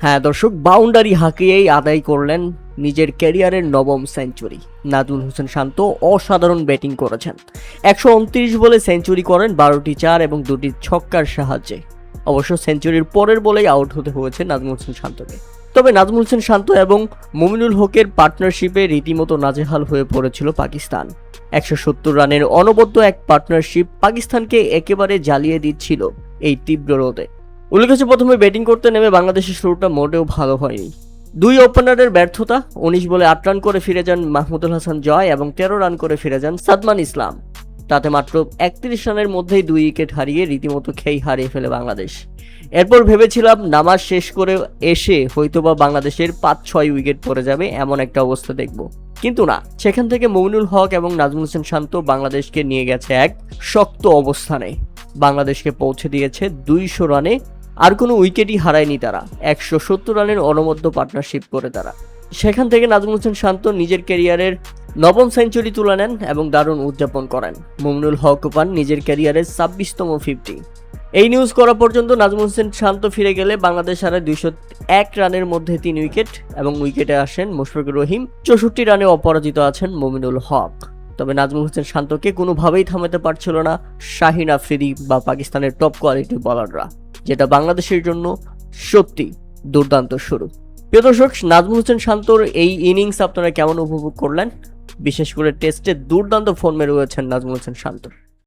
হ্যাঁ দর্শক, বাউন্ডারি হাঁকিয়েই আদায় করলেন নিজের ক্যারিয়ারের নবম সেঞ্চুরি। নাজমুল হোসেন শান্ত অসাধারণ ব্যাটিং করেছেন। 129 বলে সেঞ্চুরি করেন 12টি চার এবং 2টি ছক্কার সাহায্যে। অবশ্য সেঞ্চুরির পরের বলেই আউট হতে হয়েছে নাজমুল হোসেন শান্তকে। তবে নাজমুল হোসেন শান্ত এবং মুমিনুল হকের পার্টনারশিপে রীতিমতো নাজেহাল হয়ে পড়েছিল পাকিস্তান। 170 রানের অনবদ্য এক পার্টনারশিপ পাকিস্তানকে একেবারে জ্বালিয়ে দিচ্ছিল এই তীব্র রোদে। উল্লেখ্য, প্রথমে ব্যাটিং করতে নেমে বাংলাদেশের শুরুটা মোটেও ভালো হয়নি। দুই ওপেনারের ব্যর্থতা, 19 বলে 8 রান করে ফিরে যান মাহমুদুল হাসান জয় এবং 13 রান করে ফিরে যান সাদমান ইসলাম। তাতে মাত্র 31 রানের মধ্যেই 2 উইকেট হারিয়ে রীতিমতো খেই হারিয়ে ফেলে বাংলাদেশ। এরপর ভেবেছিলাম নামাজ শেষ করে এসে হয়তোবা বাংলাদেশের 5-6 উইকেট পড়ে যাবে, এমন একটা অবস্থা দেখব। কিন্তু না, সেখান থেকে মুমিনুল হক এবং নাজমুল হোসেন শান্ত বাংলাদেশকে নিয়ে গেছে এক শক্ত অবস্থানে। বাংলাদেশকে পৌঁছে দিয়েছে 200 রানে। আর কোনো উইকেটই হারায়নি তারা। 170 রানের অনবদ্য পার্টনারশিপ করে তারা। সেখান থেকে নাজমুল হোসেন শান্ত নিজের ক্যারিয়ারের নবম সেঞ্চুরি তুলে নেন এবং দারুণ উদযাপন করেন। মুমিনুল হক পান নিজের ক্যারিয়ারের 26তম 50। এই নিউজ করা পর্যন্ত নাজমুল হোসেন শান্ত ফিরে গেলে বাংলাদেশ হারায় 201 রানের মধ্যে 3 উইকেট এবং উইকেটে আসেন মুশফিকুর রহিম। 64 রানে অপরাজিত আছেন মুমিনুল হক। তবে নাজমুল হোসেন শান্তকে কোনোভাবেই থামাতে পারছিল না শাহিন আফ্রিদি বা পাকিস্তানের টপ কোয়ালিটি বোলাররা, যেটা বাংলাদেশের জন্য সত্যি দুর্দান্ত শুরু। প্রিয় দর্শক, নাজমুল হোসেন শান্তর এই ইনিংস আপনারা কেমন উপভোগ করলেন? বিশেষ করে টেস্টে দুর্দান্ত ফর্মে রয়েছেন নাজমুল হোসেন শান্ত।